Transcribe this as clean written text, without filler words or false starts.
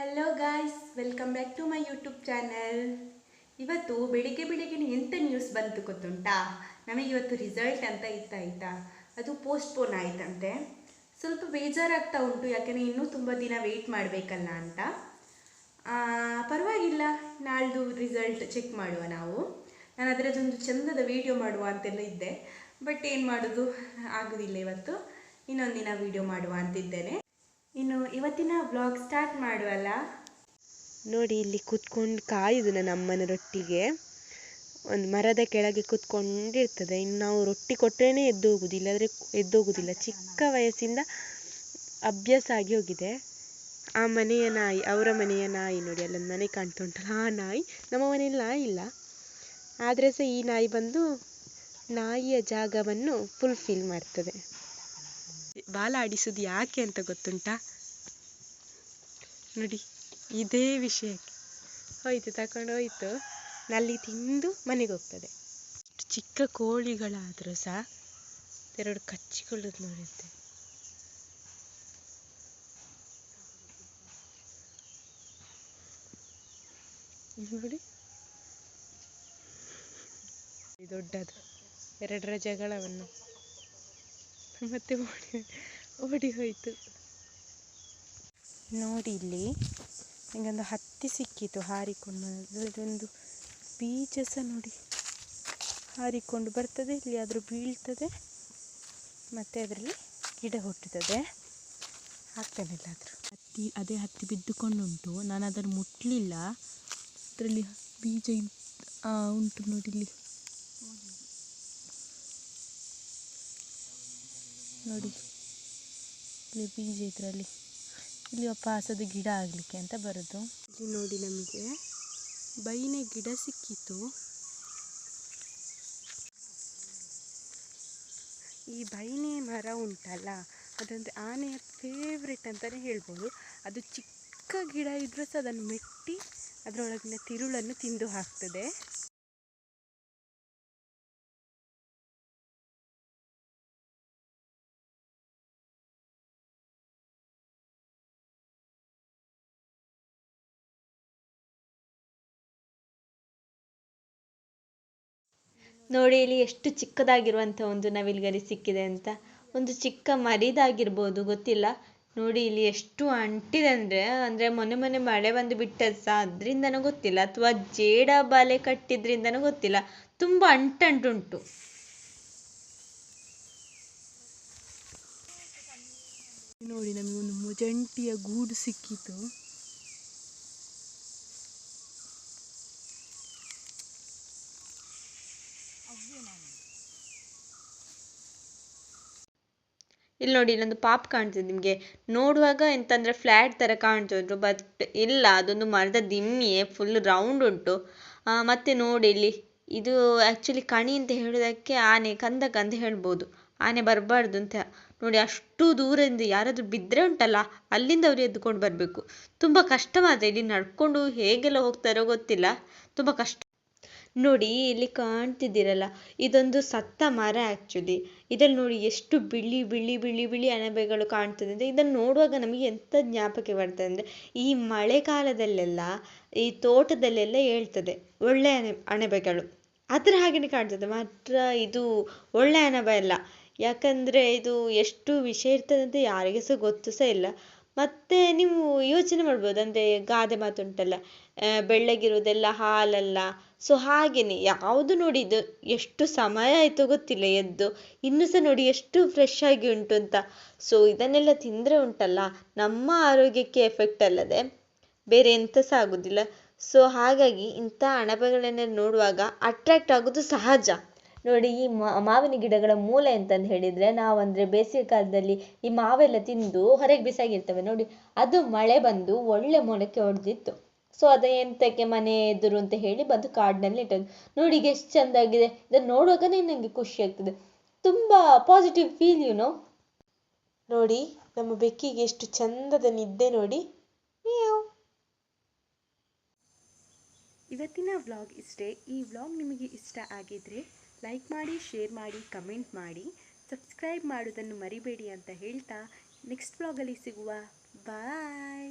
Hello guys, welcome back to my YouTube channel. ಇವತ್ತು ಬೆಳಿಗ್ಗೆ ಎಂಥ ನ್ಯೂಸ್ ಬಂತು ಗೊತ್ತುಂಟಾ? ನಮಗಿವತ್ತು ರಿಸಲ್ಟ್ ಅಂತ ಇತ್ತಾಯ್ತಾ, ಅದು ಪೋಸ್ಟ್ಪೋನ್ ಆಯ್ತಂತೆ. ಸ್ವಲ್ಪ ಬೇಜಾರಾಗ್ತಾ ಉಂಟು, ಯಾಕೆಂದರೆ ಇನ್ನೂ ತುಂಬ ದಿನ ವೆಯ್ಟ್ ಮಾಡಬೇಕಲ್ಲ ಅಂತ. ಪರವಾಗಿಲ್ಲ, ನಾಳ್ದು ರಿಸಲ್ಟ್ ಚೆಕ್ ಮಾಡುವ ನಾವು. ನಾನು ಅದರದ್ದೊಂದು ಚಂದದ ವಿಡಿಯೋ ಮಾಡುವ ಅಂತೆಲ್ಲ ಇದ್ದೆ, ಬಟ್ ಏನು ಮಾಡೋದು, ಆಗೋದಿಲ್ಲ. ಇವತ್ತು ಇನ್ನೊಂದಿನ ವಿಡಿಯೋ ಮಾಡುವ ಅಂತಿದ್ದೇನೆ. ಇನ್ನು ಇವತ್ತಿನ ವ್ಲಾಗ್ ಸ್ಟಾರ್ಟ್ ಮಾಡುವಲ್ಲ. ನೋಡಿ, ಇಲ್ಲಿ ಕೂತ್ಕೊಂಡು ಕಾಯುದು ನನ್ನ ಅಮ್ಮನ ರೊಟ್ಟಿಗೆ. ಒಂದು ಮರದ ಕೆಳಗೆ ಕೂತ್ಕೊಂಡಿರ್ತದೆ. ಇನ್ನು ನಾವು ರೊಟ್ಟಿ ಕೊಟ್ಟರೇನೆ ಎದ್ದು ಹೋಗುದು, ಇಲ್ಲಾಂದರೆ ಎದ್ದೋಗುದಿಲ್ಲ. ಚಿಕ್ಕ ವಯಸ್ಸಿಂದ ಅಭ್ಯಾಸ ಆಗಿ ಹೋಗಿದೆ. ಆ ಮನೆಯ ನಾಯಿ, ಅವರ ಮನೆಯ ನಾಯಿ ನೋಡಿ, ಅಲ್ಲೊಂದು ಮನೆ ಕಾಣ್ತಾ ಉಂಟಲ್ಲ, ಆ ನಾಯಿ. ನಮ್ಮ ಮನೆಯಲ್ಲಿ ನಾಯಿ ಇಲ್ಲ, ಆದರೆ ಸಹ ಈ ನಾಯಿ ಬಂದು ನಾಯಿಯ ಜಾಗವನ್ನು ಫುಲ್ಫಿಲ್ ಮಾಡ್ತದೆ. ಬಾಲ ಆಡಿಸುದು ಯಾಕೆ ಅಂತ ಗೊತ್ತುಂಟಾ? ನೋಡಿ, ಇದೇ ವಿಷಯಕ್ಕೆ ಹೋಯ್ತು, ತಕೊಂಡು ಹೋಯ್ತು, ನಲ್ಲಿ ತಿಂದು ಮನೆಗೆ ಹೋಗ್ತದೆ. ಚಿಕ್ಕ ಕೋಳಿಗಳಾದರೂ ಸಹ ಎರಡು ಕಚ್ಚಿಕೊಳ್ಳೋದು ನೋಡುತ್ತೆ. ನೋಡಿ, ದೊಡ್ಡದು ಎರಡರ ಜಗಳವನ್ನು ಮತ್ತೆ ಓಡಿ ಹೋಯ್ತು. ನೋಡಿ, ಇಲ್ಲಿ ನನಗೊಂದು ಹತ್ತಿ ಸಿಕ್ಕಿತು ಹಾರಿಕೊಂಡು. ಅದರದೊಂದು ಬೀಜ ಸಹ ನೋಡಿ ಹಾರಿಕೊಂಡು ಬರ್ತದೆ, ಇಲ್ಲಿ ಆದರೂ ಬೀಳ್ತದೆ, ಮತ್ತು ಅದರಲ್ಲಿ ಗಿಡ ಹುಟ್ಟುತ್ತದೆ. ಆಗ್ತಾನಿಲ್ಲಾದರೂ ಅದೇ ಹತ್ತಿ ಬಿದ್ದುಕೊಂಡುಂಟು. ನಾನು ಅದನ್ನು ಮುಟ್ಟಲಿಲ್ಲ, ಅದರಲ್ಲಿ ಬೀಜ ಉಂಟು ನೋಡಿ. ನೋಡಿ, ಇಲ್ಲಿ ಬೀಜ ಇದರಲ್ಲಿ. ಇಲ್ಲಿ ಪಾಸದ ಗಿಡ ಆಗಲಿಕ್ಕೆ ಅಂತ ಬರೋದು. ಇಲ್ಲಿ ನೋಡಿ, ನಮಗೆ ಬೈನೆ ಗಿಡ ಸಿಕ್ಕಿತು. ಈ ಬೈನೆ ಮರ ಉಂಟಲ್ಲ, ಅದಂದರೆ ಆನೆಯ ಫೇವ್ರೆಟ್ ಅಂತಲೇ ಹೇಳ್ಬೋದು. ಅದು ಚಿಕ್ಕ ಗಿಡ ಇದ್ರೂ ಸಹ ಅದನ್ನು ಮೆಟ್ಟಿ ಅದರೊಳಗಿನ ತಿರುಳನ್ನು ತಿಂದು ಹಾಕ್ತದೆ. ನೋಡಿ, ಇಲ್ಲಿ ಎಷ್ಟು ಚಿಕ್ಕದಾಗಿರುವಂಥ ಒಂದು ನವಿಲುಗರಿ ಸಿಕ್ಕಿದೆ ಅಂತ. ಒಂದು ಚಿಕ್ಕ ಮರಿದಾಗಿರ್ಬೋದು, ಗೊತ್ತಿಲ್ಲ. ನೋಡಿ, ಇಲ್ಲಿ ಎಷ್ಟು ಅಂಟಿದೆ ಅಂದರೆ ಮೊನ್ನೆ ಮಳೆ ಬಂದು ಬಿಟ್ಟದ್ದು ಸಹ ಅದರಿಂದನೂ ಗೊತ್ತಿಲ್ಲ, ಅಥವಾ ಜೇಡ ಬಾಲೆ ಕಟ್ಟಿದ್ರಿಂದನೂ ಗೊತ್ತಿಲ್ಲ, ತುಂಬ ಅಂಟುಂಟು. ನೋಡಿ, ನಮಗೊಂದು ಮುಜಂಟಿಯ ಗೂಡು ಸಿಕ್ಕಿತು. ಇಲ್ಲಿ ನೋಡಿ, ಇಲ್ಲೊಂದು ಪಾಪ್ ಕಾಣ್ತದೆ ನಿಮಗೆ. ನೋಡುವಾಗ ಎಂತಂದರೆ ಫ್ಲ್ಯಾಟ್ ಥರ ಕಾಣ್ತಿದ್ರು, ಬಟ್ ಇಲ್ಲ, ಅದೊಂದು ಮರದ ದಿಮ್ಮಿಯೇ, ಫುಲ್ ರೌಂಡ್ ಉಂಟು. ಮತ್ತು ನೋಡಿ, ಇಲ್ಲಿ ಇದು ಆ್ಯಕ್ಚುಲಿ ಕಣಿ ಅಂತ ಹೇಳೋದಕ್ಕೆ ಆನೆ ಕಂದಕ ಅಂತ ಹೇಳ್ಬೋದು. ಆನೆ ಬರಬಾರ್ದು ಅಂತ ನೋಡಿ. ಅಷ್ಟು ದೂರದಿಂದ ಯಾರಾದರೂ ಬಿದ್ದರೆ ಉಂಟಲ್ಲ, ಅಲ್ಲಿಂದ ಅವರು ಎದ್ದುಕೊಂಡು ಬರಬೇಕು. ತುಂಬ ಕಷ್ಟ. ಮಾತ್ರ ಇಲ್ಲಿ ನಡ್ಕೊಂಡು ಹೇಗೆಲ್ಲ ಹೋಗ್ತಾರೋ ಗೊತ್ತಿಲ್ಲ, ತುಂಬ ಕಷ್ಟ. ನೋಡಿ, ಇಲ್ಲಿ ಕಾಣ್ತಿದ್ದೀರಲ್ಲ, ಇದೊಂದು ಸತ್ತ ಮರ ಆ್ಯಕ್ಚುಲಿ. ಇದರಲ್ಲಿ ನೋಡಿ ಎಷ್ಟು ಬಿಳಿ ಬಿಳಿ ಬಿಳಿ ಬಿಳಿ ಅಣಬೆಗಳು ಕಾಣ್ತದೆ ಅಂದರೆ, ಇದನ್ನು ನೋಡುವಾಗ ನಮಗೆ ಎಂಥ ಜ್ಞಾಪಕ ಬರ್ತದೆ ಅಂದರೆ, ಈ ಮಳೆಗಾಲದಲ್ಲೆಲ್ಲ ಈ ತೋಟದಲ್ಲೆಲ್ಲ ಹೇಳ್ತದೆ ಒಳ್ಳೆ ಅಣಬೆಗಳು, ಅದರ ಹಾಗೆಯೇ ಕಾಣ್ತದೆ. ಮಾತ್ರ ಇದು ಒಳ್ಳೆ ಅಣಬೆ ಅಲ್ಲ, ಯಾಕಂದರೆ ಇದು ಎಷ್ಟು ವಿಷ ಇರ್ತದೆ ಅಂತ ಯಾರಿಗೆ ಸಹ ಗೊತ್ತು ಸಹ ಇಲ್ಲ. ಮತ್ತು ನೀವು ಯೋಚನೆ ಮಾಡ್ಬೋದು, ಅಂದರೆ ಗಾದೆ ಮಾತುಂಟಲ್ಲ, ಬೆಳ್ಳಗಿರುವುದೆಲ್ಲ ಹಾಲಲ್ಲ. ಸೊ ಹಾಗೆಯೇ ಯಾವುದು ನೋಡಿ, ಇದು ಎಷ್ಟು ಸಮಯ ಆಯಿತು ಗೊತ್ತಿಲ್ಲ ಎದ್ದು, ಇನ್ನೂ ಸಹ ನೋಡಿ ಎಷ್ಟು ಫ್ರೆಶ್ ಆಗಿ ಉಂಟು ಅಂತ. ಸೊ ಇದನ್ನೆಲ್ಲ ತಿಂದರೆ ಉಂಟಲ್ಲ, ನಮ್ಮ ಆರೋಗ್ಯಕ್ಕೆ ಎಫೆಕ್ಟ್ ಅಲ್ಲದೆ ಬೇರೆ ಎಂಥ ಸಹ ಆಗೋದಿಲ್ಲ. ಸೊ ಹಾಗಾಗಿ ಇಂಥ ಅಣಬೆಗಳನ್ನೆಲ್ಲ ನೋಡುವಾಗ ಅಟ್ರಾಕ್ಟ್ ಆಗೋದು ಸಹಜ. ನೋಡಿ, ಈ ಮಾವಿನ ಗಿಡಗಳ ಮೂಲ ಎಂತಂದು ಹೇಳಿದರೆ, ನಾವಂದರೆ ಬೇಸಿಗೆ ಕಾಲದಲ್ಲಿ ಈ ಮಾವೆಲ್ಲ ತಿಂದು ಹೊರಗೆ ಬಿಸಾಗಿರ್ತೇವೆ ನೋಡಿ, ಅದು ಮಳೆ ಬಂದು ಒಳ್ಳೆ ಮೊಳಕೆ ಹೊಡೆದಿತ್ತು. ಸೊ ಅದು ಎಂತಕ್ಕೆ ಮನೆ ಎದುರು ಅಂತ ಹೇಳಿ ಬಂದು ಕಾಡಿನಲ್ಲಿ ಇಟ್ಟದ್ದು. ನೋಡಿ, ಈಗ ಎಷ್ಟು ಚೆಂದಾಗಿದೆ. ಇದನ್ನು ನೋಡುವಾಗನೇ ನನಗೆ ಖುಷಿ ಆಗ್ತದೆ, ತುಂಬ ಪಾಸಿಟಿವ್ ಫೀಲ್ ನೋಡಿ, ನಮ್ಮ ಬೆಕ್ಕಿಗೆ ಎಷ್ಟು ಚಂದದ ನಿದ್ದೆ ನೋಡಿ. ಇವತ್ತಿನ ವ್ಲಾಗ್ ಇಷ್ಟೇ. ಈ ವ್ಲಾಗ್ ನಿಮಗೆ ಇಷ್ಟ ಆಗಿದ್ರೆ ಲೈಕ್ ಮಾಡಿ, ಶೇರ್ ಮಾಡಿ, ಕಮೆಂಟ್ ಮಾಡಿ, ಸಬ್ಸ್ಕ್ರೈಬ್ ಮಾಡೋದನ್ನು ಮರಿಬೇಡಿ ಅಂತ ಹೇಳ್ತಾ ನೆಕ್ಸ್ಟ್ ವ್ಲಾಗಲ್ಲಿ ಸಿಗುವ. ಬಾಯ್.